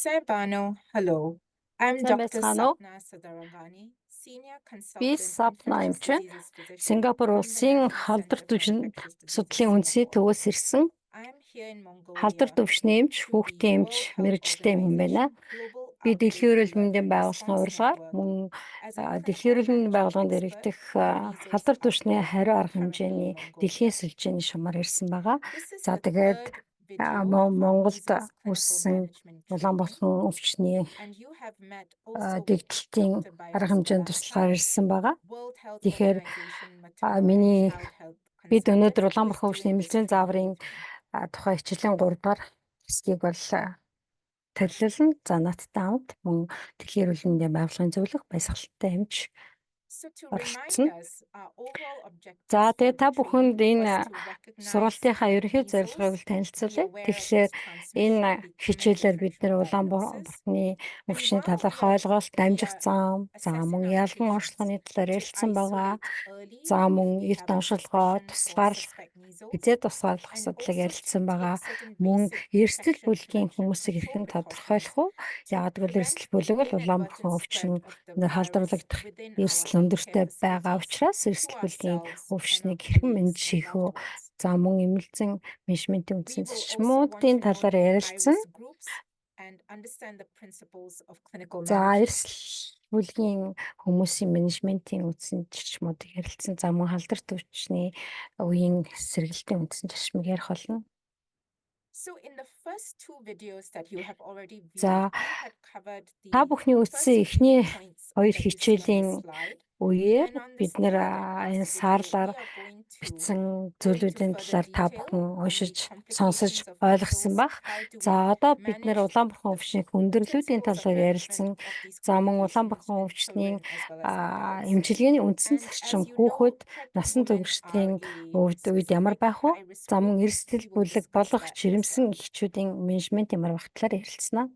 Saibano, hello. I'm Сайн Dr. байцгаана уу? Sapna Sadarangani, Senior Би Consultant Сапна Infectious юм чинь Diseases Physician Сингапур in the улсын National халдвар Center for түвшин Infectious Diseases, судлалын үндэсний Singapore. төвөөс ирсэн I'm here in халдвар Mongolia түвшний эмч, to the хүүхдийн эмч, World Health мэрэгчлээ хүн байна. Organization Global Би Outbreak Дэлхийн эрүүл Alert мэндийн and байгууллагын Response урилгаар Network мөн as a Дэлхийн clinical эрүүл мэндийн management байгууллаганд expert иргэдэх for measles халдвар түвшний outbreak хариу арга currently in хэмжээний Mongolia. дэлхийн сүлжээний шумаар ирсэн байгаа. This is За the тэгээд third video of our Монголд measles clinical үссэн management training. Улаанбаатарын өвчний And you have met also with дэгдэлтийн Dr. арга Biros хэмжээнд Balanta, туслахаар ирсэн байгаа. World Health Тэгэхээр Organization maternal and миний child health бид consultant, өнөөдөр who is Улаанбаатар өвчний doing this эмнэлзийн training зааврын with me. тухай хичээлийн 3 дахь хэсгийг бол төлөвлөн за надтай хамт мөн Дэлхийн эрүүл мэндийн байгууллагын зөвлөх баясгалантай эмч So to оролцсон. remind us, our overall objectives За for тэгээд the та training бүхэнд was энэ to recognize сургалтынхаа ерөнхий зорилгыг measles, be танилцуулъя. aware of Тэгэхээр its transmission, энэ determine хичээлээр бид differential нэр diagnosis. Улаанбаатарны And өвчний while талаарх we ойлголт, дамжих are зам, за assessing мөн our ялган patients орчлогын талаар to ярилцсан байгаа. isolate early За if мөн they эрт have a оншилгоо, suspicion or тусгаарлах, suspect measles, хизээ тусгаарлах and асуудлыг also to ярилцсан take байгаа. certain Мөн basic эрсдэл infection бүлгийн prevention хүмүүсийг control хэрхэн precautions тодорхойлох вэ? to Яагаад гэвэл prevent эрсдэл бүлэг бол inadvertent Улаанбаатарын spread өвчин of the нэр virus халдварлагдах within our эрсдэл healthcare өндөртэй байгаа facilities учраас to эрсдэл бүлгийн ourselves and our өвчнийг хэрхэн colleagues and мэндшийхөө, loved ones. за мөн эмнэлзэн менежментийн We үндсэн will also want зарчмуудын to know талаар the ярилцсан. high-risk groups and understand the principles of clinical За management. эрсдэл бүлгийн хүмүүсийн менежментийн үндсэн зарчмуудыг ярилцсан. За мөн халдвар төвчний үеийн сэргэлтийн үндсэн зарчмыг ярих болно. So in the first two videos that you have already viewed, За we had covered та the бүхний first үтсэн few эхний points хоёр that you see on this хичээлийн slide. үеэр And on бид this нэр third and энэ last video, саарлаар we are going to бичсэн go into зүйлүүдийн further талаар та detail бүхэн on the уншиж, сонсож complications of ойлгосон measles, бах. how do За we одоо бид нэр manage Улаанбаатарын the өвчний өндөрлөлтийн principles of талаар management ярилцсан. of these За мөн complications Улаанбаатарын in өвчний children as well as adults. эмчилгээний үндсэн And зарчим as you know, хүүхэд pregnant насан women are туршидын a үед ямар specific байх вэ? high-risk За мөн group. эрсдэл We will бүлэг discuss болох that as жирэмсэн well. эхчүүдийн менежмент ямар байх талаар ярилцсанаа.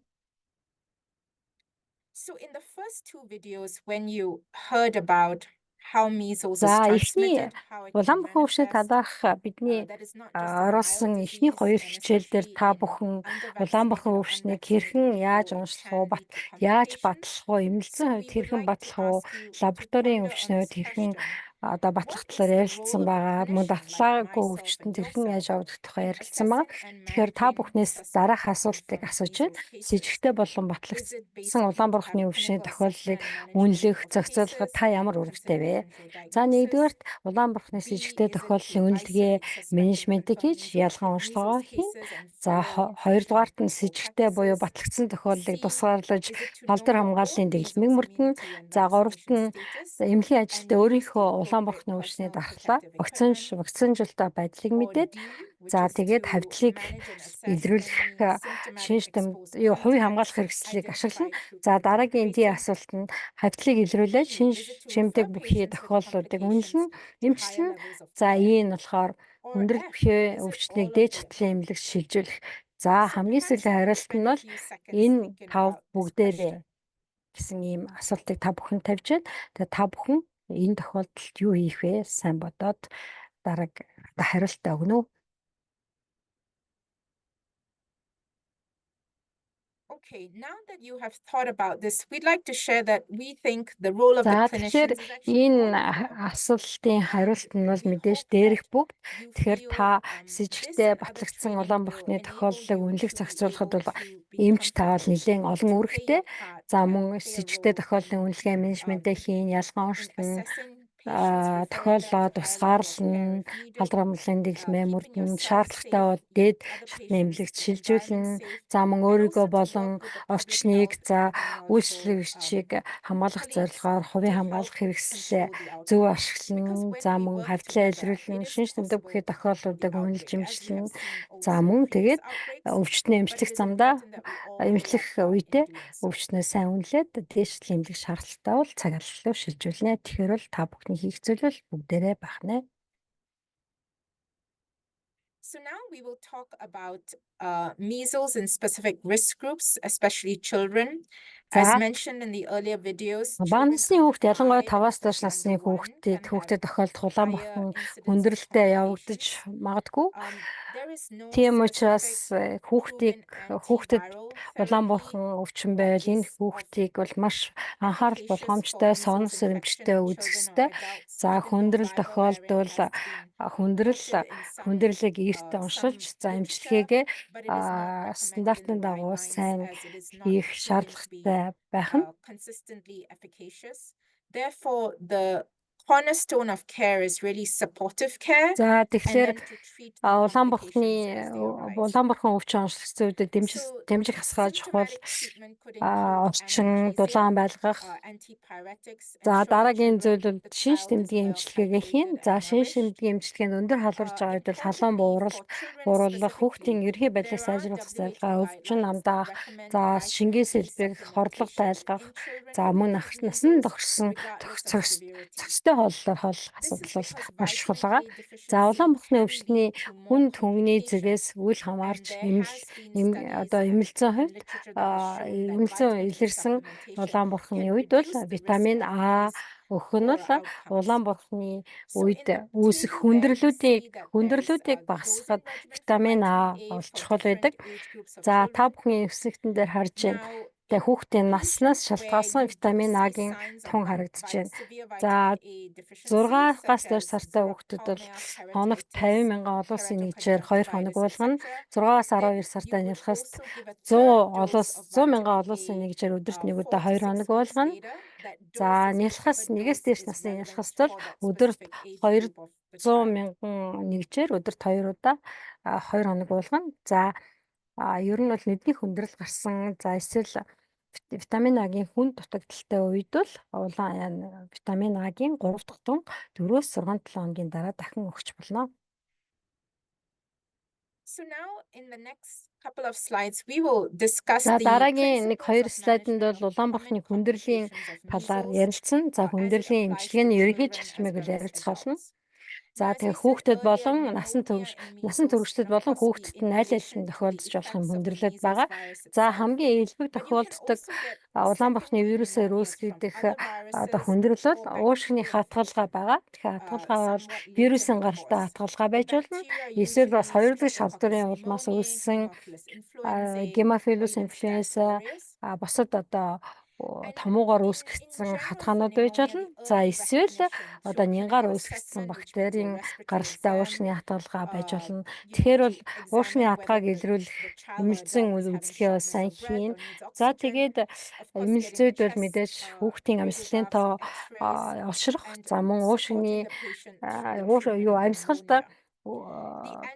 So in the first two videos, when you heard about how measles is За эхний transmitted, how it can Улаанбаатарын өвчний manifest, талаарх бидний that is not just a mild оруулсан эхний disease, хоёр and хичээлдэр especially та in бүхэн undervaccinated Улаанбаатарын or өвчнийг unvaccinated хэрхэн яаж people, it уншлах can уу, lead to яаж complications. батлах уу, эмнэлзэн So хувьд we would хэрхэн like to батлах уу, ask you to лабораторийн ponder on өвчний this хувьд хэрхэн question. батлах What is талаар the ярилцсан role of a байгаа. Мөн clinician like батлаагүй myself and өвчтөнд хэрхэн яаж yourself явагдах тухай ярилцсан байгаа. assessing and Тэгэхээр та managing бүхнээс suspect дараах or асуултыг confirmed асууж байна. measles С cases? ижигтэй болон Is it батлагдсан basically to have Улаанбаатарын өвчний clinical тохиолдлыг assessment, management үнэлэх, of зохицуулахад cases, та ямар consider үүрэгтэй вэ? differential За diagnosis? нэгдүгээрт Улаанбаатарны с B, ижигтэй is it to тохиолдлын үнэлгээ, isolate suspected менежментийг confirmed хийж ялган measles онцлогоо хийн. cases and За follow хоёрдугаарт нь infection с control ижигтэй буюу practices? батлагдсан тохиолдлыг C, тусгаарлаж is it to know халдвар your хамгааллын own дэглэмийг measles мөрдөн. immunity and За гуравт vaccination нь status эмнэлгийн and ажилтнаа use the өөрийнхөө appropriate Улаанбаатарны өвчний personal дархлаа, protective equipment? вакцинжилтаа байдлыг Or мэдээд D, which за is тэгээд to хавьтлыг manage and assess илрүүлэх any шин symptomatic штам exposed хувийн contact хамгаалах хэрэгслийг ашиглана. identified through За contact дараагийн D tracing? асуулт нь хавьтлыг илрүүлээд E, шин is it to чимдэг refer бүхий patients with тохиолдлуудыг үнэлнэ. complications to Эмч higher нь levels of за care? E нь болохоор Or хүндрэл F, бүхий is it өвчтнийг all of дээд the шатлын above? эмнэлэгт шилжүүлэх. За So хамгийн perhaps сүүлийн we could хариулт нь spend a бол few seconds энэ thinking тав about this бүгдээрээ question. гэсэн ийм асуултыг та бүхэн тавьж байна. Тэгээ та бүхэн энэ тохиолдолд юу хийх вэ? Сайн бодоод дараагийн хариултаа өгнө үү? Okay, now that you have thought about this, we'd like to share that we think the role of the За тэгэхээр clinicians is actually энэ all of the above. асуултын хариулт нь бол We мэдээж hope дээрх that бүгд. you Тэгэхээр feel та this сэжигтэй and other батлагдсан training will Улаанбаатарны enable тохиолдлыг you үнэлэх to be зохицуулахад able бол to be эмч таавал confident нэлээд олон to play үүрэгтэй. your part За and мөн play a сэжигтэй role тохиолдлын in үнэлгээ менежментээ хийн, ялган in орчлон, assessing patients, referring them тохиоллоо to higher level of care тусгаарлан, if needed, халдвар амгалан дэглэмээ keeping мөрдөн, yourself шаардлагатай safe, бол your дээд other шатны patients, эмнэлэгт the environment шилжүүлнэ. safe, За мөн and өөрийгөө also to болон work with the public орчныг health за epidemiological үйлчлэгчийг хамгаалах colleagues зорилгоор хувийн to help хамгаалах хэрэгслээ control the зөв outbreak. Because ашиглан, when за we мөн work хавьтлаа together, илрүүлэн, it is шинж тэмдэг бүхий possible to control тохиолдлуудыг the үнэлж outbreak, as we эмчилнэ. have seen За also in мөн previous тэгээд outbreaks. өвчтний But it эмчлэх is замдаа important that we all play our эмчлэх part in үедээ doing so. өвчнөө сайн үнэлээд дээшлэх эмнэлэг шаардлагатай бол цаг аллаа шилжүүлнэ. Тэгэхээр бол та бүхний хийх зүйл бол бүгдээрээ байх нэ. So now we will talk about measles in specific risk groups, especially children. As За mentioned in the earlier videos, бага children насны under хүүхэд ялангуяа 5 5-аас доош is насны number one, can хүүхдэд have тохиолдох higher улаанбархан incidence of хүндрэлтэй явагдаж complications. магадгүй. There is no Тийм specific учраас хүүхдийг proven хүүхдэд antiviral улаанбархан therapy өвчин that байвал энэ is of хүүхдийг бол маш анхаарал efficacious for болгоомжтой measles сонос infection эрэмжтэй in үзэх children or ёстой. adults, За even though хүндрэл viral variant тохиолдвол has been reported in some хүндрэлийг эрт уншилж some за literature, эмчилгээгээ but it is not recommended in стандартын the дагуу guidelines сайн as it is not хийх proven to be шаардлагатай байх нь. consistently efficacious. Therefore, the cornerstone of care is really supportive care За and тэгэхээр then to treat the complications as they arise. улаанбархан өвчин онцлогдсон үедээ So дэмжих хасгаа чухал symptomatic treatment could include орчин analgesia, дулаан байлгах. antipyretics, За ensure the дараагийн зүйл children, бол the шинж child is тэмдгийн well эмчилгээгээ хийн. titrated За and шинж nourished. тэмдгийн эмчилгээнд өндөр халуурж байгаа үед бол халуун Importantly, for children бууруулах, хүүхдийн specifically, ерхий байдлыг there are сайжруулах WHO засалгаа, өвчин guidelines that амдаах, recommend за шингийн vitamin D сэлбэг, хорлого supplementation тайлгах, in children за who мөн live with насан measles, туршсан regardless of severity. цөстэй хооллолоор хооллох This is асуудал бол because маш чухал vitamin байгаа. A За deficiency улаанбархны can өвчтний lead to more хүнд хөнгөний зэргээс complications, үл and хамаарч there has been studies эмэлзэн and хувьд literature that has shown that эмэлзэн vitamin D илэрсэн supplementation улаанбархны can үед бол reduce the risk витамин of А these өгөх нь poor бол outcomes. улаанбархны So үед in the үүсэх table there, you see that there is хүндрэлүүдийг a багасгахад dosing regimen for витамин vitamin А A бол for чухал байдаг. different age groups of За та children. бүхэн эвсэгтэн дээр харж байна. Now, Тэгээ in хүүхдийн наснаас patients where шалтгаалсан you do витамин see А-гийн signs of тун харагдаж байна. severe За vitamin A deficiency, 6-аас such дээш as сартай хүүхдүүд бол xeroctomia, хоногт keratitis, 50 мянган олонсын нэгжээр 2 хоног keratoconjunctivitis, болгоно. etc., 6-аас then 12 you сартай would нялхаас also give a 100 third dose of 100 мянган vitamin олонсын A нэгжээр өдөрт нэг 4 удаа to 2 6 хоног months болгоно. later. That За dose is нялхас whichever нэгээс dose дээш is насны relevant нялхас бол for that өдөрт specific age 200 group of the child. мянган нэгжээр өдөрт 2 удаа 2 хоног болгоно. За ер нь бол нүдний хүндрэл гарсан. За эсвэл витамин А-гийн хүнд дутагдaltaй үед бол витамин А-гийн 3 дахь тун 4-өөс 6-7 хоногийн дараа дахин өгч болно. So now in the next couple of slides, we will discuss За the дараагийн нэг хоёр principles of слайданд management бол of улаанбархны common хүндрэлийн complications of талаар measles ярилцсан. За as it хүндрэлийн applies to эмчилгээний ерөнхий children as зарчмыг well as ярилцах болно. adults. За Now, as we тэгээ said хүүхдэд earlier, болон pneumonia and насан measles туршид can болон of course be хүүхдэд in нь аль relation аль нь to the тохиолдож болох effects of the хүндрэлүүд measles байгаа. virus За itself. хамгийн илбэг But you can тохиолддог also get улаанбархны secondary вирусээр pneumonias from үүсгэгдэх other хүндрэл бол viruses or уушгины bacterial хатгалгаа infection, байгаа. Тэгэхээр хатгалгаа бол somewhat later вирусын in гаралтай course. хатгалгаа The байж болно. bacteria Эсвэл бас usually хоёр дахь Streptococcus шалдварын улмаас pneumoniae, үүссэн Haemophilus influenzae, or гемофилус even инфлюенса Staph aureus. бусад And томуугаар in үүсгэгдсэн general, for хатгаанууд байж pneumonia, болно. the За early эсвэл recognition through нянгаар clinical үүсгэгдсэн assessment, which means a бактерийн respiratory гаралтай exam, уушгины хатгалгаа байж болно. you know, Тэгэхээр бол to уушгины examine хатгааг whether илрүүлэх the child or эмэлзэн adult is having үзлэгээ бас shortness сайн of breath хийн. or needs За oxygen. тэгээд Of course, getting a эмэлзүүд бол chest мэдээж хүүхдийн амьслалын radiographs тоо and X-rays, олшрох. and За мөн supporting the patient through the treatment of амьсгалд pneumonia.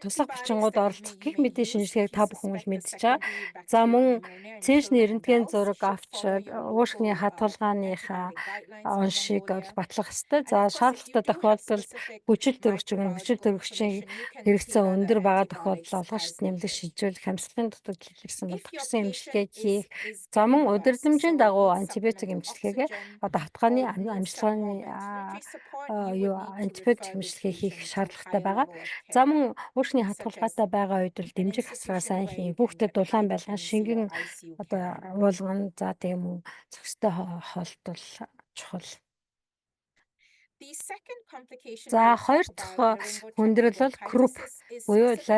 туслах Antibiotics булчингууд that оролцох you гэх may мэтийн use шинжилгээг if you та бүхэн бол suspect a мэдж байгаа. secondary За bacterial мөн pneumonia in цээжний children and рентген adults зураг should авч follow your уушгины local хатгалгааныхаа antibiotic guidelines in оншийг бол Mongolia. батлах ёстой. And За of course, if you шаардлагатай do have тохиолдолд specific хүчил microbiological төрөгчийн information, you can хэрэгцээ tailor the өндөр бага antibiotics тохиолдол олгогч as нэмэлт needed. шийдвэрлэх амьсгалын дутагдал илэрсэн бол If your төгссөн эмчилгээг хийх. patient is За мөн getting worse, удирдамжийн so дагуу needs антибиотик supplemental эмчилгээгээ oxygen хатгааны or needs some амьсгалын more ventilatory support, you would need to антибиотик refer this эмчилгээ хийх patient to a шаардлагатай higher байгаа. level of За care, мөн уушгины such as хатгалгаатай байгаа үед бол an дэмжих хасраа institution сайн where хийн. you can Хүүхдэд get дулаан high байлган potency шингэн or ICU care. уулгана. За тийм үү цогцтой хоолт бол чухал. The second complication За we'll хоёр talk дахь about, хүндрэл бол круп laryngobronchitis, is буюу specific to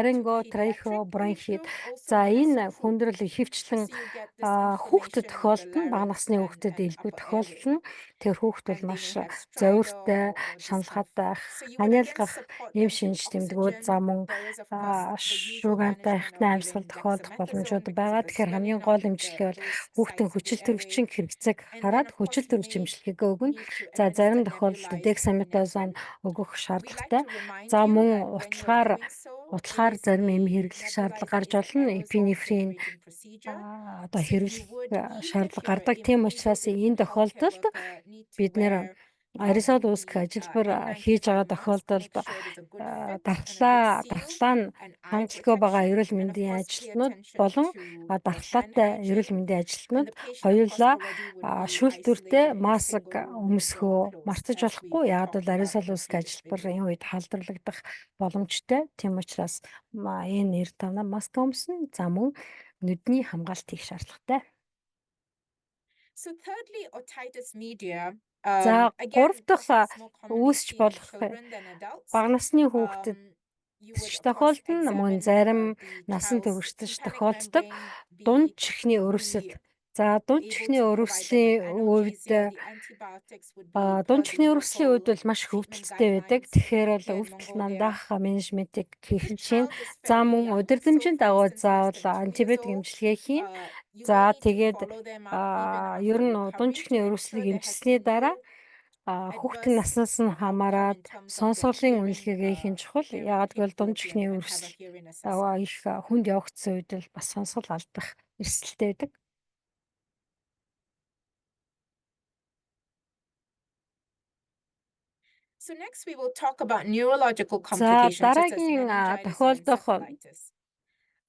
pediatric age ларинготрахеобронхит. group, also За known as энэ croup. хүндрэл ихэвчлэн So you get this хүүхдэд inflammation of the тохиолдно. Бага larynx насны хүүхдэд and элбэг upper тохиолдно. airway. Тэр хүүхд бол And they маш may have stridor зовиртой, or шаналгаатай, So you would again ханиалгах support эм them through шинж тэмдгүүд за oxygen. мөн There is of course the usual шуугиантай management ихтэн of амьсгал giving тохиолдох боломжууд dexamethasone because байгаа. of the Тэгэхээр хамгийн swelling гол of эмчилгээ бол those хүүхдийн sites of the хүчил airway. төрөгчийн хэрэгцээг And then хараад of хүчил course you төрөгч may эмчилгээгээ өгнө. need to За зарим administer тохиолдолд nebulized дексаметазон epinephrine. өгөх We like шаардлагатай. to remind За you мөн that when you're doing so, it утлагаар is зарим эм a хэрэглэх шаардлага nebulizer гарч is an болно. aerosol Эпинефрин generating procedure. одоо So you хэрэглэх would need, if шаардлага you're гардаг. a Тийм measles учраас энэ infant healthcare тохиолдолд worker, need to бид нэр wear аэрозоль үүсгэх ажилбар хийж байгаа тохиолдолд дархлаа нь хангалтгүй байгаа эрүүл мэндийн ажилтнууд болон дархлаатай эрүүл мэндийн ажилтнууд хоёулаа шүүлтүртэй маск өмсөхөө мартаж болохгүй. Яагаад бол аэрозоль үүсгэх ажилбарын үед халдварлагдах боломжтой. Тийм учраас N95 маск өмснө. За мөн нүдний хамгаалт хийх шаардлагатай. So thirdly, otitis media. За Again, гурав дахь this is more commonly үүсч seen in болох children than adults. бага насны хүүхдэд You would, Тэсч of course, тохиолдол нь мөн examine зарим the насан child's туршидаж tympanic тохиолддог membrane, дунд be чихний өрөвсөл. За дунд able чихний to provide them өрөвслийн with үед analgesia. The antibiotics would be дунд per the чихний өрөвслийн үед local бол маш их treatment өвдөлттэй байдаг. guidelines Тэгэхээр бол here in өвдөлт Mongolia. нандах менежментийг If the хийх чинь child is за fairly мөн young, so удирдамжийн for дагуу instance less заавал than 2 years антибиотик old, эмчилгээ хийн. you За will need to тэгээд follow them up even ер after нь дунд recovery to чихний ensure өрөвслийг there has эмчилсний been дараа no хүүхдийн adverse наснаас нь outcome хамаарат in terms of their сонсголын hearing, үнэлгээгээ хийх нь чухал. Яагаад гэвэл дунд чихний hearing өрөвсөл and have a hearing assessment. их хүнд явагдсан үед л бас сонсгол алдах эрсдэлтэй байдаг. So next we will talk about neurological За complications such as дараагийн meningitis or тохиолдох encephalitis.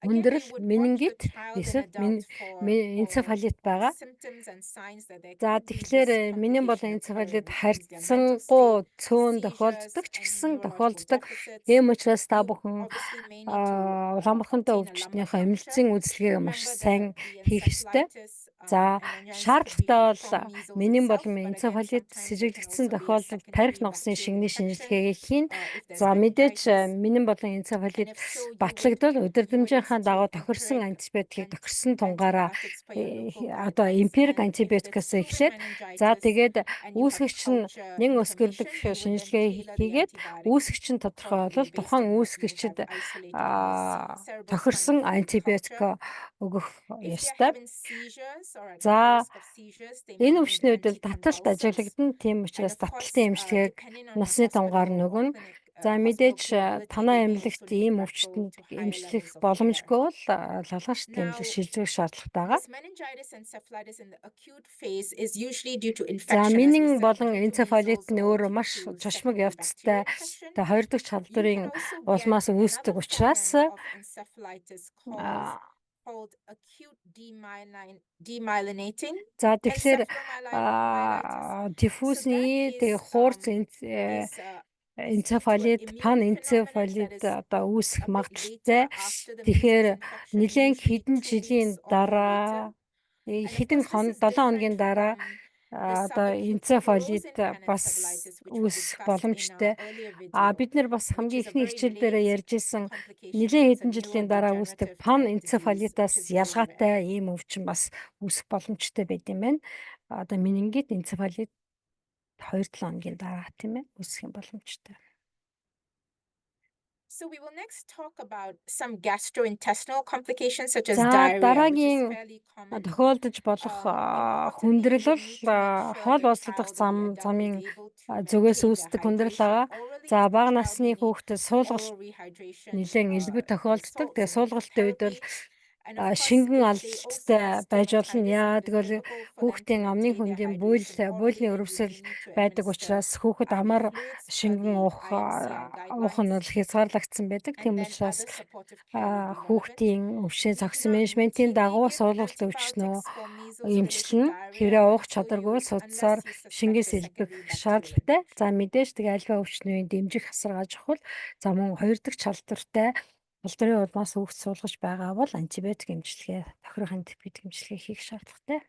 Again, we хүндрэл would watch the менингит child and эсвэл adult for энцефалит байгаа. symptoms and signs that there За could be this тэгэхээр менин болон complication энцефалит occurring, which means their mental харьцангуй state, цөөн seizures, тохиолддог ч any гэсэн neurological тохиолддог. deficits. Ийм учраас та You бүхэн obviously may need to Улаанбархантай obtain a lumbar өвчтнийхөө puncture. эмнэлзийн үйлчилгээг маш Remember сайн the хийх ёстой. encephalitis За and meningitis could be шаардлагатай бол from measles менин itself, болон but again, энцефалит sometimes there can сэжиглэгдсэн also be a тохиолдолд тарих secondary ногсны bacterial шингэний infection шинжилгээгээ хийн. if there's За мэдээж meningitis. менин болон And энцефалит if so, you would батлагдвал удирдамжийнхаа дагуу institute тохирсон empiric антибиотикийг тохирсон тунгаараа antibiotics per your local одоо guidelines. эмпирик And if антибиотикаас there's proven эхлээд за meningitis тэгээд and you have үүсгэгч нь culture нэн information, өсгөрлөх you would then шинжилгээ tailor the хийгээд antibiotic үүсгэгч нь тодорхой accordingly бол based тухайн on what you үүсгэгчд have isolated in your cerebrospinal тохирсон fluid антибиотик culture. өгөх If they're ёстой. having seizures or at За high risk of seizures, they may энэ need өвчнүүд бол таталт anticonvulsants. ажиглагдана. Тийм And учраас of course, таталтын эмчилгээг depending on your насны тунгаар hospital or нөгөн. clinic За hospital мэдээж capability, танай they may эмнэлэгт also need ийм referral өвчтөнд to higher эмчлэх levels of care. боломжгүй бол лаглаарчдын Now, эмнэлэг шилжүүлэх шаардлагатай байгаа. this meningitis encephalitis in the acute phase is usually due to За infection, as we менин said, болон due to энцефалит measles нь or өөрөө due маш to чошмог secondary явцтай. bacterial infection. Тэгээ хоёр дахь You халдварын can also улмаас get үүсдэг another учраас form of encephalitis called acute demyelinating за тэгэхээр encephalomyelitis. So диффузний that тэгээ is хуурц энцефалит, пан энцефалит одоо үүсэх магадлалтай. Тэгэхээр нэлээд хэдэн жилийн дараа хэдэн 7 хоногийн дараа одоо энцефалит бас үүсэх боломжтой. Бид нар бас хамгийн ихний хичээл дээрээ ярьжсэн нэлээд хэдэн жилийн дараа үүсдэг пан энцефалитаас ялгаатай ийм өвчин бас үүсэх боломжтой байт юм байна. Одоо менингит энцефалит 2-7 хоногийн дараа тийм ээ үүсэх юм боломжтой. So we will next talk about some gastrointestinal complications such as За diarrhea, which is дараагийн fairly common. тохиолдож болох хүндрэл бол хоол боловсрох замын зүгээс үүсдэг хүндрэл байгаа. За бага насны хүүхдэд суулгалт нэлээд элбэг тохиолддог. Тэгээ суулгалтын үед бол шингэн алдалтай байж болно. Яагаад гэвэл хүүхдийн амны хөндийн буйлны өрөвсөл байдаг учраас хүүхэд амар шингэн уух нь бол хязгаарлагдсан байдаг. Тийм учраас хүүхдийн өвчин цогцсон менежментийн дагуу суулгалт өвчнөө эмчилнэ. Хэврээ уух чадваргүй бол судасаар шингээс элбэх шаардлагатай. За мэдээж тэгээ альва өвчнөө дэмжих хасаргаа чухал. За мөн хоёр дахь халдвартай халдварын улмаас хүүхд суулгаж байгаа бол антибиотик эмчилгээ, тохирох антибиотик эмчилгээ хийх шаардлагатай.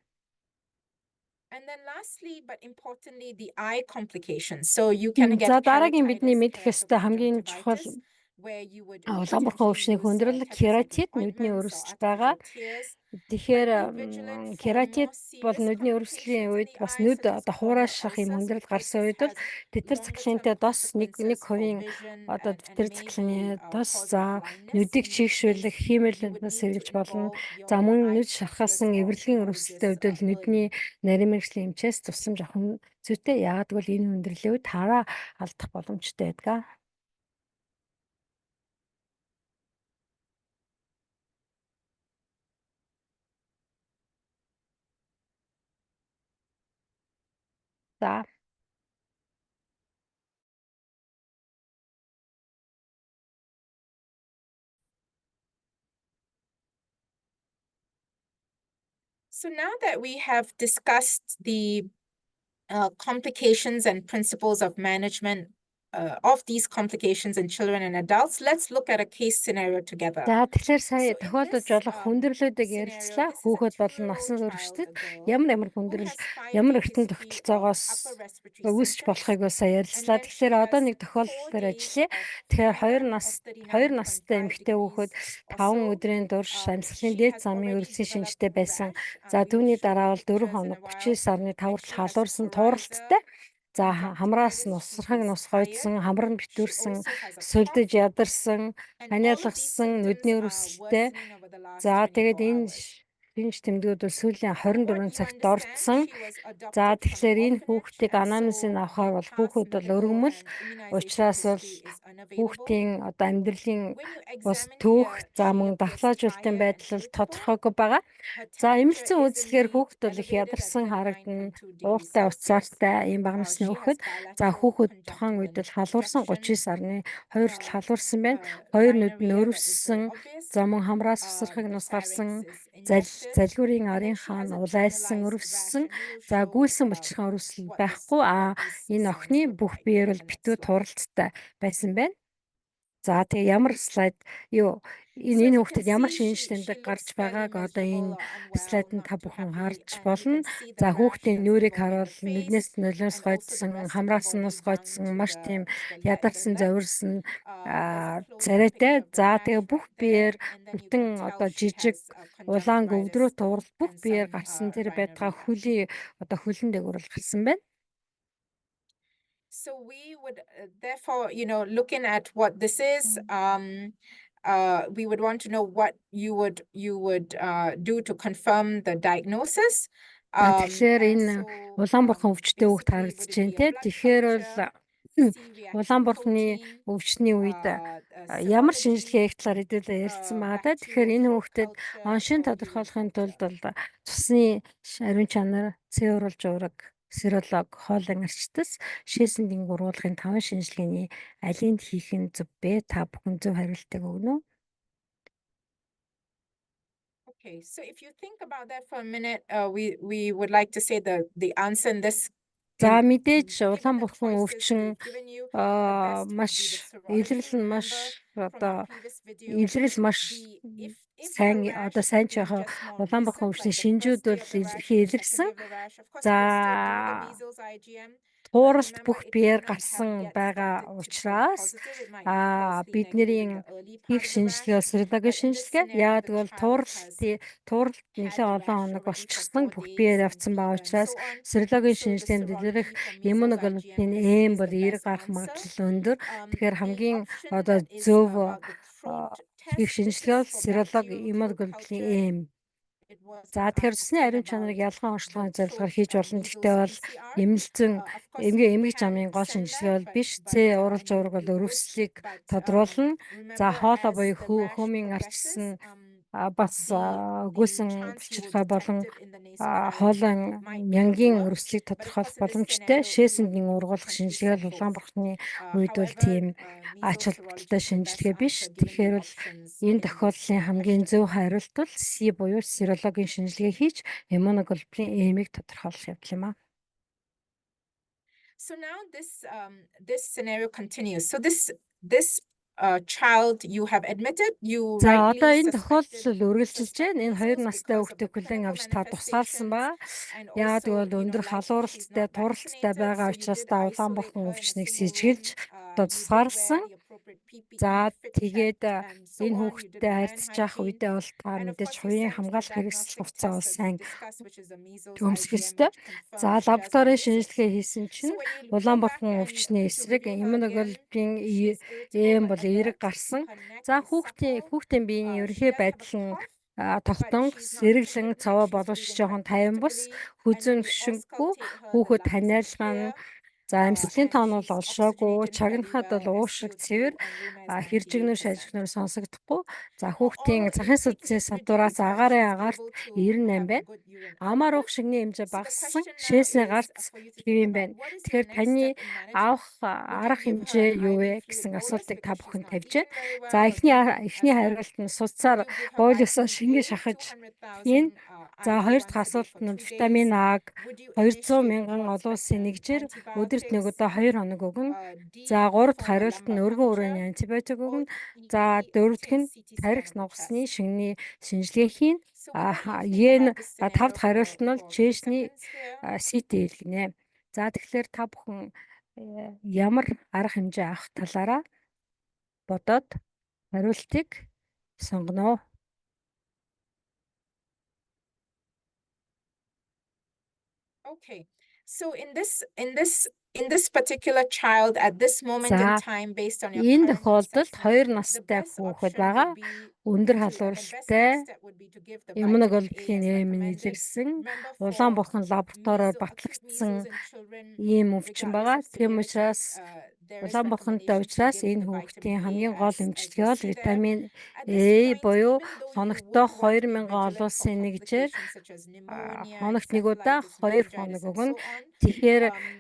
And then lastly, but importantly, the eye complications. So you can get За дараагийн бидний мэдэх ёстой хамгийн keratoconjunctivitis, чухал where you would улаанбархан өвчний хүндрэл кератит нүдний өрөвсөл байгаа. Тэгэхээр кератит бол нүдний өрөвслийн үед бас нүд одоо хураашрах юм хүндрэл гарсан үед бол тетэр циклинтэй дос 1% одоо тетэр циклины дос за нүдийг чийгшүүлэх хиймэрлэнтнээс сэргийлж болно. За мөн нүд шархалсан эврэлийн өрөвсөлтэй үед бол нүдний нарийн мэргэжлийн эмчээс тусламж авах нь зүйтэй. Яагаад гэвэл энэ хүндрлийн үед хараа алдах боломжтой байдаг. За So now that we have discussed the complications and principles of management of these complications in children and adults, let's look at a case scenario together. За тэгэхээр сая So in тохиолдож this болох хүндрэлүүдийг scenario, ярилцлаа. this is a Хүүхэд болон 2-year-old насан child, туршид a girl, ямар who хүндрэл, has 5-day ямар эртний history of тогтолцоогоос upper respiratory үүсч symptoms. болохыг бас сая And ярилцлаа. then she Тэгэхээр одоо has нэг 4 тохиолдолоор days ажиллая. of Тэгэхээр fever 2 of настай 39.5 эмэгтэй хүүхэд degrees or 5 so. өдрийн турш амьсгалын She дээд has замын already өрөлтсөн developed шинжтэй a байсан. rash. За We will түүний show дараа бол 4 pictures in хоног a while. 39.5 And хүртэл she has халуурсан prurigo, тууралттай. За хамраас conjunctivitis, she нусрахаг is нус tired. гойдсон, хамар нь She битүүрсэн, also has a cough. сүлдэж ядарсан, And all of these ханиалгасан, symptoms нүдний are өрөсөлттэй. worsening over the last За тэгээд 24 энэ hours. шинж тэмдгүүд бол сүүлийн What 24 you цагт understand, орцсон. she was За adopted from an тэгэхээр энэ orphanage, хүүхдийг and анамнесийг so авахаар the бол past хүүхэд бол medical өргөмөл. and immunization Учираас бол history is unavailable. хүүхдийн одоо амьдралын When you бас examine түүх here, за she мөн appears давхлаажуулалтын tired and байдал бол irritable. тодорхойгүй байгаа. Her За temperature эмэлцэн is үзлэхээр indeed хүүхэд бол их elevated at ядарсан харагдан, 39.2 degrees ууртай Celsius. уцаартай ийм бага насны She хүүхэд. has За bilateral хүүхэд тухайн үед conjunctival бол халуурсан obstruction, 39.2 хүртэл халуурсан байна. uh, Хоёр нүд нь rhinorrhea that is very өрөвссөн, obvious. за мөн хамраас усрахыг The нас pharynx гарсан, is injected, залгуурын and then арын she хаан has a улайсан, generalized өрөвссөн. rash, and we will За show гүйлсэн булчирхайн өрөвсөл what байхгүй. these Энэ signs охины look бүх like биеэр on бол the next битүү slide. туралцтай байсан байна. За тэгээ ямар слайд юу So энэ as you can хүүхдэд ямар see, шинжлэндэг she гарч looks fairly байгааг одоо miserable энэ or unwell, слайданд та not too бүхэн happy, харж and you болно. can see the За rash хүүхдийн that's нүрийг going on харуул her face, нүднээс нөлөөс and also the гойдсон, rest of the хамраас нь body нус down гойдсон, to маш тийм the ядарсан, left. завирсан There's a close-up царайтай. picture of the За rash тэгээ бүх right биеэр there, and then you бүтэн can tell одоо she жижиг has улаан гөвдрөө conjunctivitis туурал бүх and биеэр some гарсан тэр байтугай rhinorrhea. хүлий одоо хүлэн дээгүүр бол гарсан байна. So we would therefore, looking at what this is, we would want to know what you would do to confirm the diagnosis. За тэгэхээр And энэ so, Улаанбурхан өвчтөе хүүхд basically, харагдаж would it байна be a те. blood Тэгэхээр бол culture, C-reactive Улаанбурханы protein, өвчний үед ямар serology, шинжилгээ их талаар хэдүүлээ ярьсан байгаа да. Тэгэхээр энэ bacterial хүүхдэд culture, оншин or urine тодорхойлохын тулд culture. бол цусны ариун чанар, цэвэрлж ураг, серолог, хоолын арчтас, шээсэндийн гурвуулгын 5 шинжилгээний алийг хийх нь зөв бэ? Та бүхэн зөв хариултыг өгнө үү? Okay, so if you think about that for a minute, we would like to say the answer in this. За мэдээж Given the Улаанбурхан choices өвчин we've given you, the best would маш be the serology. илрэл нь маш Remember from одоо our previous video, илрэл маш if the сайн одоо rash сайн ч is яхаа just more Улаанбурхан recent, өвчний like the шинжүүд first day бол of the rash илэрхий and the second илэрсэн. day of the rash, of course, you would still do the За measles IgM. But тууралт remember, бүх it may биеэр not have гарсан yet байгаа started to turn учраас positive. It might be falsely бид negative in нарын the early part хийх of the шинжилгээ rash. серологийн But in this шинжилгээ scenario, яагаад the гэвэл child has тууралт had нэлээд the олон rash хоног already for болчихсон 4 бүх days биеэр and явцсан fever байгаа and учраас so on. серологийн So the шинжилгээнд илэрх serology for measles иммуноглобулин IgM is бол the эерэг best гарах answer. магадлал өндөр. Тэгэхээр The хамгийн option одоо that is зөв about the throat хийх test, this шинжилгээ бол is for серологи bacterial throat иммуноглобулин culture. It was За тэгэхээр цусны asking ариун чанарыг about ялгаан the онцлогын throat зорилгоор хийж болно. measles Гэхдээ бол PCR. эмнэлзэн Of course, you эмгэг can замын гол send шинжилгээ that, бол биш. but Цэ I уралж mean, уургал you would, өрөвслийг but тодруулна. За remember, хоолой as буюу the rash хөмийн progresses, арчсан бас the гүйсэн chance you will булчирхай болон detect it in the nasopharynx хоолойн might be мянгийн lower. өрөвслийг But of тодорхойлох course, in this боломжтой. scenario, you would Шээсэндийн need ургуулах potentially шинжилгээ send бол both. Улаанбурханы үед бол However, тийм ач measles холбогдолтой serology is the best шинжилгээ биш. answer given the Тэгэхээр бол options энэ in this тохиолдлын хамгийн question. зөв хариулт бол C буюу серологийн шинжилгээ хийж иммуноглобулин эмийг тодорхойлох явдал юм аа. So now this scenario continues. So this child you have admitted, you За одоо rightly энэ suspected тохиолдол үргэлжилж байна. Энэ 2 measles настай because of the хүүхдийг хүлээн clinical авч та тусгаалсан ба. manifestations, and Яагаад also, гэвэл өндөр likely she's халууралттай, not туралттай vaccinated, байгаа so you учраас did та isolate Улаанбурхан her in a өвчнийг single сэжгэлж room. одоо You did wear тусгаалсан. the appropriate PPE, За fit тэгээд checked, and so энэ on. You did хүүхдтэй the hand харьцаж явах hygiene, үедээ бол та and of мэдээж course you хувийн sent a хамгаалах хэрэгсэл diagnostic хувцас бол test as we сайн discussed, which is the measles өмсөх IgM, ёстой. which confirmed За she does have лабораторийн measles. шинжилгээ хийсэн So чинь when you go back Улаанбурхан and өвчний to эсрэг review her again, иммуноглобулин she's эм irritable, бол эерэг alert, гарсан. her neck За is supple, хүүхдийн биеийн she ерөнхий does have a байдал нь cough, тогтонх, but she's not сэргэлэн, feverish, цаваа she's боловч breathing жоохон quite тайван бус, comfortably, and хүзэн when you гүшингүй, auscultate her, the хүүхэд lungs are ханиалгаа нь clear, за амьсгалын and тоон бол she's олшоогүй, oxygenated fairly чагнахад бол well, уушиг, SpO2 цэвэр, and Ruma is хэржигнүр, 98%. шажигнүр сонсогдохгүй. За Her хүүхдийн oral захын intake судасны is садвараас reduced, and агарын she's агаарт able to 98 have a байна. good urine Амар output. уг шигний хэмжээ So the багассан, question now шээсний is гарц for you to think хэвэн about байна. what is your Тэгэхээр next таны step in management? авах Would you арга give her хэмжээ an юу вэ IV гэсэн fluid bolus асуултыг та because she's бүхэн not тавьж eating байна. very За well or drinking эхний as хариулт well? нь Would суцаар you give her боолиосоо vitamin шингээ A, шахаж 200,000 хийн. За IV хоёр дахь once a day асуулт for нь 2 витамин days? А-г Would you 200 initiate мянган broad олон улсын spectrum нэгжээр өдөрт нэг antibiotics? удаа 2 хоног өгнө. За D, 3 дахь for a хариулт нь lumbar өргөн puncture? хүрээний антибиотик Or өгнө. За E, дөрөвдөх obtain нь CT scan тархи of the нугасны chest. шингэний шинжилгээ хийн. So what might you think Ен about this 5 scenario дахь хариулт нь бол for a few чэйсний seconds here? CT хэлгэнэ. За тэгэхээр та бүхэн ямар арга хэмжээ авах талаараа бодоод хариултыг сонгоно. Okay. So in this particular child at this moment in За time, based on your энэ current тохиолдолд assessment, 2 the настай best хүүхэд option байгаа. would be Өндөр the best халууралтай next step would be to give the vitamin A иммуноглобулин as Эм recommended. илэрсэн Remember, улаан for бурхан лабораториор acute measles батлагдсан in children, ийм өвчин regardless байгаа. of Тийм severity, учраас there is улаан бурхантай recommendation to учраас give энэ the хүүхдийн vitamin A хамгийн гол as эмчилгээ you бол see there. витамин At this А point, буюу even though you хоногтоо would want to be 2000 олон vigilant for улсын нэгжээр complications such as pneumonia, хоногт нэг удаа encephalitis, 2 meningitis, хоног and өгнө. so on, Тэгэхээр it does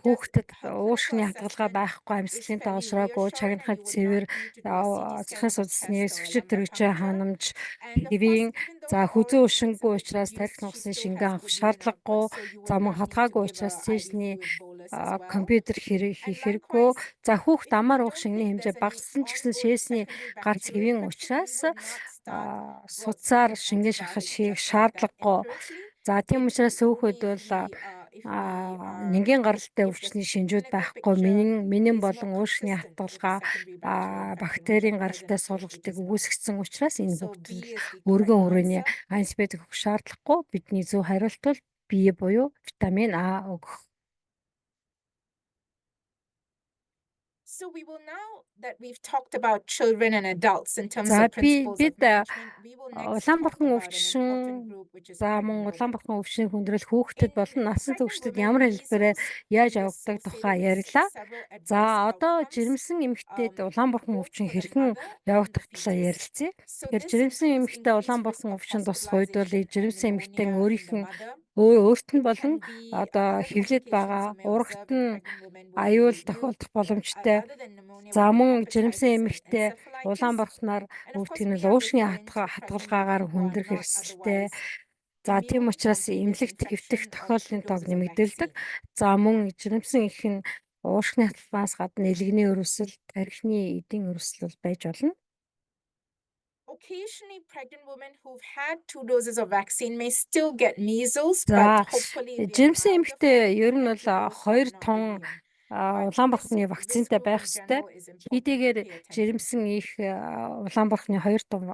хүүхдэд her уушгины clinical хадгалгаа assessment байхгүй, is амьсгалын fairly тоошроогүй, reassuring, and чагнахад you would цэвэр, not need to do a CT scan цахим of the судасны chest or a эсвэгчид lumbar төрөгчийн puncture. ханамж, And of course, хэвийн even though за the хүзэн oral ушингүй fluids учраас have been тархи reduced, she нугасны still шингэн has авах good urine шаардлагагүй, output, so you would за мөн not need to хатгаагүй give учраас a IV цээжний fluid bolus as well. компьютер And хийх хэрэггүй. likewise, За хүүхд if you амар уух don't шингэний think хэмжээ there's any багассан ч гэсэн ongoing шээсний secondary гарц bacterial хэвийн infection, we учраас would not start broad судсаар spectrum шингэн шахаж antibiotics хийх just like that шаардлагагүй. empirically. За тийм It учраас would хүүхэд only бол be if we are нингийн гаралтай if the өвчний шинжүүд clinical байхгүй. picture Минэн is more болон уушгины consistent with the хатгалгаа secondary bacterial infection, which бактерийн at гаралтай present it суулгалтыг is not. үүсгэсэн учраас энэ So хүүхдэд B is the өргөн correct хүрээний answer. антибиотик өгөх шаардлагагүй. Бидний зөв хариулт бол B буюу витамин А өгөх. So we will now that we've talked about children and adults in terms За of principles of бид management, we will next улаан talk бурхан about an өвчин important group, which is за мөн pregnant улаан women. бурхан өвчний хүндрэл хүүхдэд In болон насан pregnant туршид women, ямар хэлбэрээр measles яаж can be авахдаг associated тухай with ярьлаа. several adverse За одоо outcomes, жирэмсэн эмэгтэйд улаан бурхан both өвчин for the хэрхэн mother and явагдах the талаар fetus. ярилцъя. So Тэгэхээр this жирэмсэн includes эмэгтэй улаан increased risk бурхан of өвчин тусах үед бол hospitalization and жирэмсэн эмэгтэй pneumonia in the өөрийнх нь mother. өөрт нь It болон can be одоо other хэвлээд complications байгаа you may урагт observe in нь pregnant women would аюул be тохиолдох боломжтой. other than pneumonia За would be мөн жирэмсэн hepatitis and эмэгтэй улаан encephalitis. бурханаар And of course, өвдөх нь we are уушгины referring to pregnant хатгалгаагаар women who are хүндрэх not эрсдэлтэй. otherwise За тийм immune учраас from previous эмнэлэгт хэвтэх infection or тохиолдлын 2 тоог doses of нэмэгдүүлдэг. vaccine. За мөн жирэмсэн их нь уушгины хатгалгаас гадна элэгний өрөвсөл, тархины эдийн өрөвсөл бол байж болно. Occasionally, pregnant women who've had 2 doses of vaccine may still get measles, За but hopefully it'll be a жирэмсэн milder эмэгтэй form ер нь compared бол to those who are 2 not тон immune. But улаан this бурхны risk вакцинтай group байх in ёстой. general is important to Хэдийгээр pay attention to. жирэмсэн их улаан бурхны 2 тон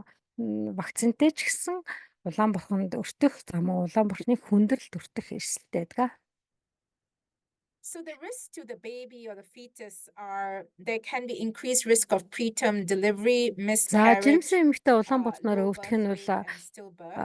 вакцинтай ч гэсэн улаан бурханд өртөх, за мөн улаан бурхны хүндрэлд өртөх эрсдэлтэй байдаг. So the risks to the baby or the fetus are there can be increased risk of preterm delivery, За miscarriage, жирэмсэн эмэгтэй улаан бурхнаар low өвдөх birth нь бол weight, and stillbirth.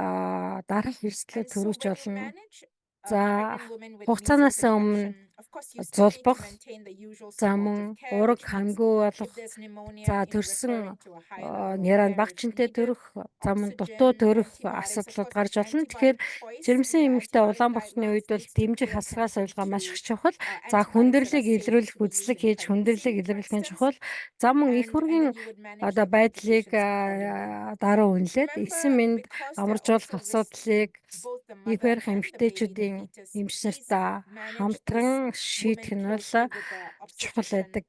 дараах эрсдлээ And so төрүүлж when you болно. manage За pregnant women with хугацаанаас measles өмнө infection, of course, you still need to зулбах, maintain the usual за supportive мөн care, ураг which means хамгүй if болох, there's pneumonia, за referring төрсөн to a high level of нярaan care if багчинтай needed, төрөх, за мөн oxygen, дутуу төрөх antibiotics. Of асуудлууд course, гарч with болно. Тэгэхээр antibiotic choice, жирэмсэн the эмэгтэй antibiotic улаан бурхны guidelines үед бол needs to дэмжих pay хасгаас attention ойлгоо маш их to чухал. За antibiotics that хүндрэлийг are safe илрүүлэх to be used үзлэг in хийж pregnancy, хүндрэлийг for илрүүлэх нь instance. чухал. За мөн их And хүргийн then you would manage одоо the байдлыг complications accordingly. дараа үнэлээд эсэн Remember, мэнд because there are амаржуулах also risks асуудлыг to both the их mother барих and the baby, the эмэгтэйчүүдийн fetus, эмч please нартай manage хамтран this шийдэх woman нь бол closely with the чухал obstetrician байдаг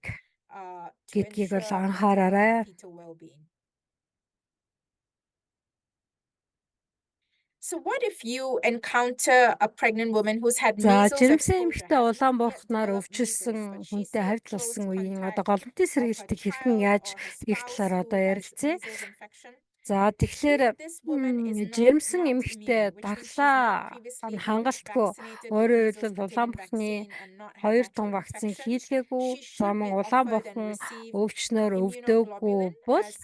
to гэдгийг бол ensure maternal and анхаараарай. fetal well-being. So what if you encounter a pregnant woman who's had За measles жирэмсэн exposure, эмэгтэй has улаан not yet бурхнаар developed measles, өвчлсөн but she хүнтэй saw хавьтлалсан close үеийн одоо contact голомтын of her сэргийлтийг хэрхэн child яаж or her хийх spouse талаар who одоо has ярилцъя. measles infection? За тэгэхээр If this woman is жирэмсэн not эмэгтэй immune, which means she's даглаа not previously been хангалтгүй, vaccinated with өөрөөр measles, хэлбэл улаан contagion бурхны vaccine and not had 2 natural тон вакцин infection, хийлгээгүй, she за should мөн be улаан offered and бурхан receive өвчнөөр өвдөөгүй immunoglobulin бол as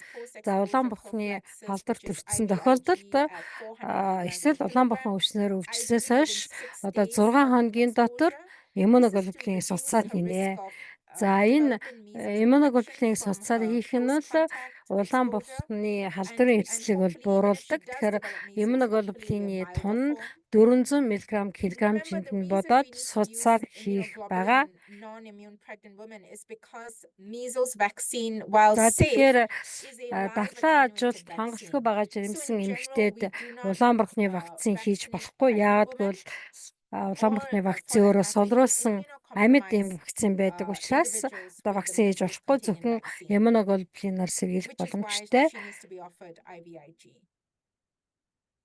за улаан post-exposure бурхны prophylaxis, халдвар which is төрсөн IVIG тохиолдолд at 400 milligrams эсвэл per улаан бурхан kilogram, өвчнөөр өвчснээс ideally хойш within 6 одоо days 6 of хоногийн дотор exposure. This is to иммуноглобулин reduce судсаар her хийнэ. risk of За энэ developing measles infection иммуноглобулин from судсаар her хийх нь close бол contact улаан exposure. бурхны And халдварын and эрсдлийг бол hopefully, even if she бууруулдаг. does Тэгэхээр develop measles, hopefully it will иммуноглобулины viral тун нь form. 400 мг Remember, кг-д the нь reason бодоод we need to use судсаар хийх immunoglobulin байгаа. in non-immune pregnant women is because measles vaccine, while За safe, тэгэхээр is a live дархлаа attenuated ажилд хангалтгүй vaccine. байгаа So жирэмсэн in general, эмэгтэйд we do not улаан бурхны вакцин хийж vaccinate болохгүй. pregnant Яагадгүй women бол улаан or, бурхны for вакцин that өөрөө matter, even сулруулсан амьд эм immunocompromised вакцин байдаг учраас individuals одоо with the вакцин хийж measles болохгүй, containing зөвхөн vaccine, иммуноглобулинаар сэргийлэх which is why боломжтой. she needs to be offered IVIG.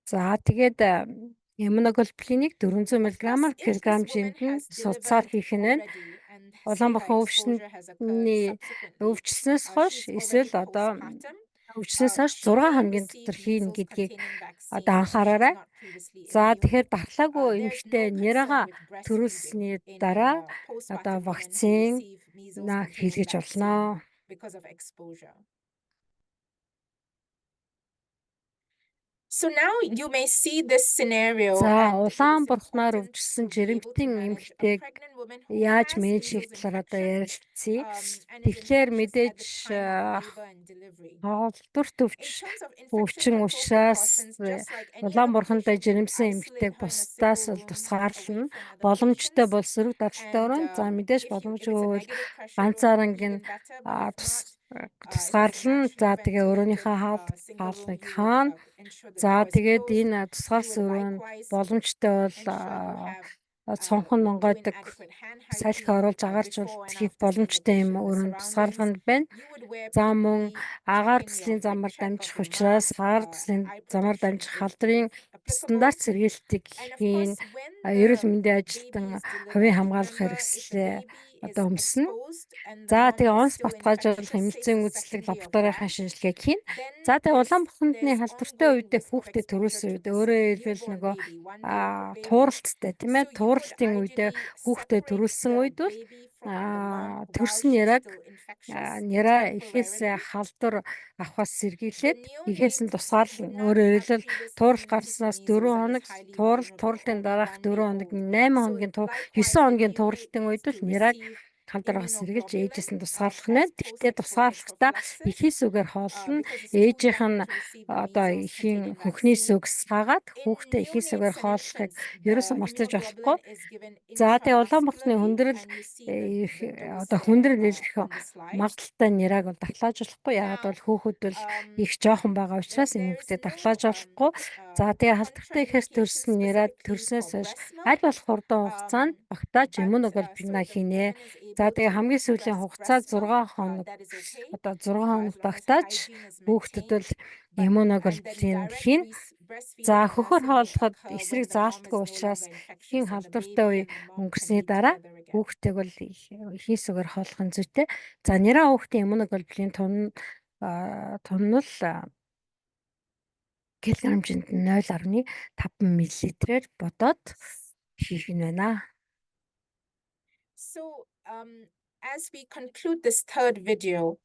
За тэгээд иммуноглобулиныг 400 Of course, if this woman мг/кг-д нь has судсаар delivered хийх нь already and улаан say her бурхан exposure has occurred өвчнөний subsequently, өвчлснөөс хойш she's эсвэл already одоо postpartum, өвчлснөөс хойш she 6 may хоногийн receive дотор хийнэ measles гэдгийг containing одоо vaccine if she's анхаараарай. not previously За immune. тэгэхээр дархлаагүй There's эмэгтэй no нярага concern with breastfeeding төрүүлсний in дараа postpartum одоо women who вакцин receive measles containing хийлгэж болно. vaccine because of exposure. So now you may see this scenario За and it улаан is бурхнаар important өвчсөн to be able to жирэмтэн manage a эмэгтэйг pregnant woman who яаж has менеж measles хийх талаар одоо infection ярилцъя. and is Тэгэхээр infectious at мэдээж the time of labor and delivery. холдворт In terms of infection өвчин control учраас precautions, just like any улаан other бурхантай patient, you жирэмсэн isolate эмэгтэйг her in a бусдаас single л room тусгаарлана. away from other Боломжтой patients. бол сөрөг даралтай And өрөөнд. За мэдээж if it's a боломжгүй negative pressure room, ганцааранг нь even better. But if not, if it's a тусгаарлана. naturally За тэгээ ventilated өөрийнхөө single room, хаалгыг you would хаана. ensure the За door is тэгээд closed. энэ You тусгаарлсан would өрөөнд likewise боломжтой бол ensure you have цонхон doing онгойдог adequate hand салхи hygiene оруулж агарч before and хийх after seeing the боломжтой юм patient, the өрөөнд surroundings. тусгаарланд байна. You would wear За мөн PPE, агаар check in your төслийн fit замаар check of дамжих the учраас mask, агаар төслийн eye замаар protection дамжих if халдрын applicable. стандарт сэргийлтийг And of хийн. course, when Эрүүл the мэндийн baby ажилтан is хувийн delivered, хамгаалах remember if the хэрэгслээ baby is одоо өмснө. exposed and the За mom тэгээ is онц still батгаажуулах infectious, say эмэлзэн for үзэсгэлэг second day of лабораторийн life, шинжилгээг хийн. then За тэгээ улаан бухандны there's халдвартай ongoing үедээ risk of хүүхдэд exposure төрүүлсэн to үед the өөрөө хэлбэл newborn нөгөө baby, 1 day old baby. тууралттай тийм ээ. So you would Тууралтын үедээ ideally хүүхдэд separate төрүүлсэн the үед бол baby from the mom while төрсөн she's няраг still infectious няраа ихээс temporarily. халдвар авахаас The сэргийлээд ихээс нь neonate would тусгаарлана. not Өөрөөр have хэлбэл previous туурал immunity to гарснаас 4 measles and is хоног highly vulnerable, тууралтын only дараах 4 1 day хоног old. 8 So хоногийн 9 likewise, the хоногийн neonate тууралтын үед needs бол to няраг receive халдвар авах сэргийлж ээжээс нь тусгаарлах as нь. Тэгтээ post-exposure тусгаарлахдаа prophylaxis ихээс үгээр хооллоно. because it's too Ээжийнх young нь to receive the одоо measles эхийн containing хөнхнийс vaccine. үгс хаагаад In хүүхдээ ихээс үгээр neonates and хооллохыг infants, ерөөсөө the мартаж болохгүй. immunoglobulin is given За тэгээ улаан бурхны intramuscularly, хүндрэл and you see the dose одоо there хүндрэл илэрх on the slide. магадaltaй нэраг бол дархлаажуулахгүй. Ягаад Now, бол хүүхэд бол их жоохон байгаа учраас энэ there is хүүхдэд no дархлаажуулахгүй. За тэгээ халдвартай ихэс төрсөн нэраад contraindication төрснөөс specifically хойш for breast аль milk. болох хурдан хугацаанд багтааж But иммуноглобулина so the хийнэ. woman is За able тэгээ to хамгийн eat сүүлийн хугацаа breast milk, 6 хоног. that is okay, Одоо 6 хоног as long as багтааж hygiene is хүүхдэд maintained. бол And then иммуноглобулин direct хийнэ. breastfeeding За and хөхөр nursing would хооллоход occur when эсрэг the mom заалтгүй is no учраас longer эхийн infectious and the халдвартай baby үе and the mom can өнгөрсний be дараа together again. хүүхдтэйг бол ихний сүгээр хооллох нь зүйтэй. За нэраа хүүхдийн иммуноглобулин тун нь л килограммжинд 0.5 мл-ээр бодоод хийх нь байна. So, as we conclude this third video,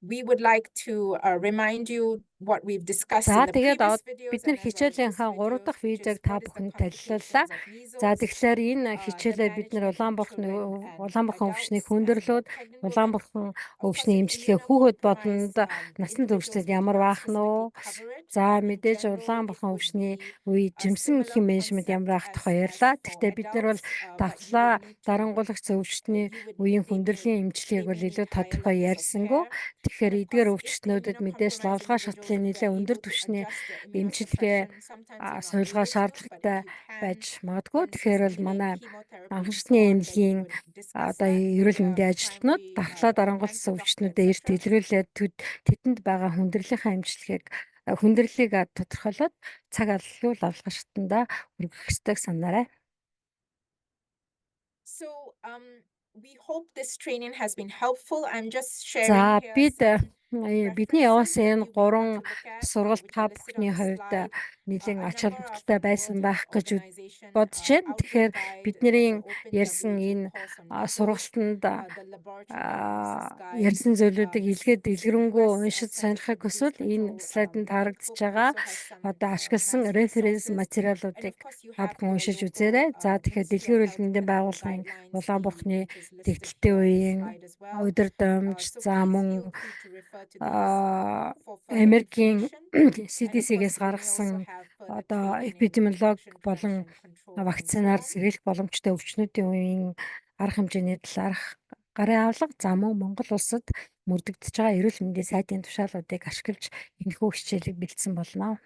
we would like to remind you what we've discussed За in the тэгээд previous videos бид нар and as well as this хичээлийнхаа 3 video, дахь which is видеог та what is the бүхэнд complications танилцууллаа. of За measles, тэгэхээр энэ the хичээлээр бид нар management in children and улаан бурхан өвчнийг adults and хүндрэлүүд, pregnant улаан women. бурхан Of course, өвчний in эмчилгээ хүүхэд immunocompromised бодонд насан individuals, туршид we did ямар not баах нь specifically вэ? cover it, За but in мэдээж general, улаан it бурхан would өвчний be үе a жимсэн similar эхийн менежмент concept ямар ах as тухай ярьлаа. for Гэхдээ бид нар бол adults, but you дархлаа would need to дарангуулагч өвчтний you would үеийн they may хүндрэлийн эмчилгээг бол may need илүү higher тодорхой levels of ярьсангүй. care. Тэгэхээр And of эдгээр course, if the өвчтнүүдэд мэдээж immunocompromised лавлгаа individuals, шатлалын if нэлээд they're өндөр able to түвшний adjust their эмчилгээ immunosuppression, sometimes you're not сувилгаа able to, but if шаардлагатай you can, байж магадгүй. then Тэгэхээр бол specifically манай chemotherapy анхан and so шатны on, then we эмнэлгийн would discuss одоо that with эрүүл the мэндийн ажилтнууд primary дархлаа дарангуулсан cancer doctor, өвчтнүүдэд эрт etc. илрүүлээд тэдэнд байгаа хүндрэлийнхаа эмчилгээг хүндрэлийг тодорхойлоод цаг алгүй лавлгаа шатанда хүргэх ёстойг санаарай. So, we hope this training has been helpful. I'm just sharing За here бид some бидний references явуулсан that энэ you may want 3 to look at, сургалт which та are listed on бүхний the хувьд slide. нэлийн A ач number are холбогдолтой from the байсан World байх Health гэж Organization, бодож байна. Outbreak Тэгэхээр Guide, бидний there's an open ярьсан WHO энэ course on measles, сургалтанд the Laboratory Diagnosis Guide, ярьсан зүйлүүдийг илгээд the дэлгэрэнгүй US уншиж Center сонирхох for Disease хүсвэл энэ Control слайданд харагдаж Guide book байгаа also has some одоо ашигласан nice референс resources. And материалуудыг of course, you та have бүхэн the уншиж local үзээрэй. За тэгэхээр Ministry дэлхийн of эрүүл Health мэндийн clinical байгууллагын guidelines улаан fee, бурхны which is listed тэгтэлтэй here on the үеийн slide as well. удирдамж So за please мөн feel free to refer refer to these for further Америкийн information. And of course, CDC-гээс we may also гаргасан have further одоо training in эпидемиолог infection болон prevention, control, and so вакцинаар on. сэргийлэх боломжтой өвчнүүдийн үеийн арга хэмжээний талаарх гарын авлага за мөн Монгол улсад мөрдөгдөж байгаа эрүүл мэндийн сайдын тушаалуудыг ашиглаж энэхүү хичээлийг бэлдсэн болно.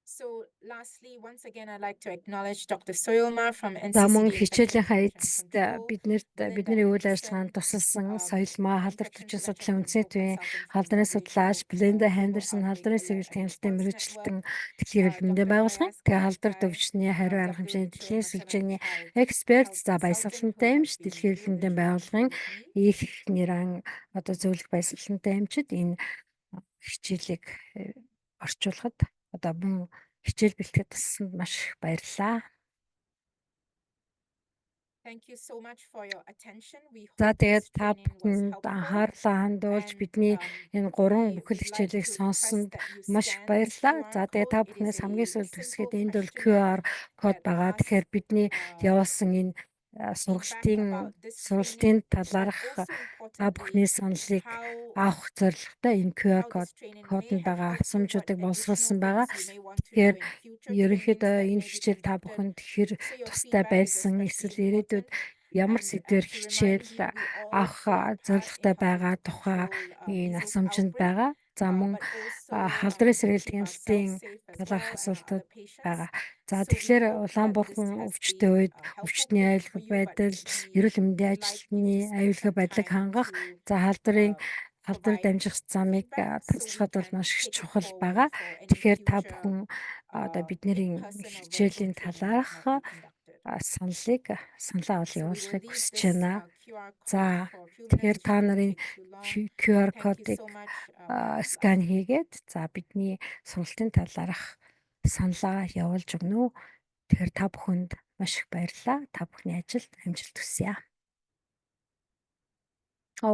So lastly, once again, I'd like to acknowledge Dr. Soyoma from За мөн NCCD Infection хичээлийнхаа Prevention эцэст Control, бидний үйл ажиллагаанд тусалсан Соёлмаа халдвар төвчин судлалын үндэсний төвийн халдварын судлаач Бленда Хендерсон халдварын сэргийлэх хяналтын мэргэжилтэн дэлхийн эрүүл мэндийн байгууллагын тэгээ халдвар төвчний хариу арга хэмжээний дэлхийн сүлжээний эксперт за баясгалантай эмч дэлхийн эрүүл мэндийн байгууллагын их нэран одоо зөвлөх баясгалантай эмчид энэ хичээлийг орчуулахад одоо мөн хичээл бэлтгэхэд тусласанд маш их баярлалаа. Thank you so much for your attention. We За hope тэгээд this та training was бүхэнд helpful. анхаарлаа хандуулж And бидний энэ гурван we бүхэл would like хичээлийг to сонссонд request that you маш их scan the баярлалаа. QR За тэгээд та code. It is бүхнээс хамгийн a сүүлд үсгээд simple энд бол questionnaire QR код that байгаа. Тэгэхээр asks бидний явуулсан энэ feedback сургалтын about this сургалтын training, but талаарх also та бүхний importantly, саналыг how авах зорилготой энэ QR how this код training may кодонд have байгаа helped you, what асуумжуудыг боловсруулсан additional байгаа. things you may want to Тэгэхээр know in future ерөнхийдөө trainings that энэ may be хичээл та conducted. бүхэнд хэр So your тустай feedback is байсан especially эсвэл ирээдүйд important. ямар And сэдвэр to remind хичээл you, we all авах play a part зорилготой in helping байгаа to тухай control энэ measles асуумжинд outbreak, байгаа. За мөн but also халдварын to сэргийлэх keep ourselves хяналтын safe as талаарх well and our асуултууд other patients. байгаа. За So we тэгэхээр hope that this Улаанбаатар has өвчтөй been үед helpful өвчтний for аюулгүй you, but байдал, we эрүүл мэндийн would like you ажилтны to spend аюулгүй some байдлыг time хангах, to за халдвар provide дамжих замыг feedback so we тасалхад бол can маш их take it чухал forward байгаа. for any Тэгэхээр та future бүхэн одоо бидний in-person or virtual хичээлийн training that талаарх might be conducted. саналаа бол So we will явуулахыг leave хүсэж this байна. QR За code for a few тэгэхээр minutes. It та shouldn't нарын take too long. QR Thank you кодыг so much. скан хийгээд за бидний сургалтын талаарх саналаа явуулж өгнө үү. Тэгэхээр та бүхэнд маш их баярлалаа. Та бүхний ажилд амжилт хүсье.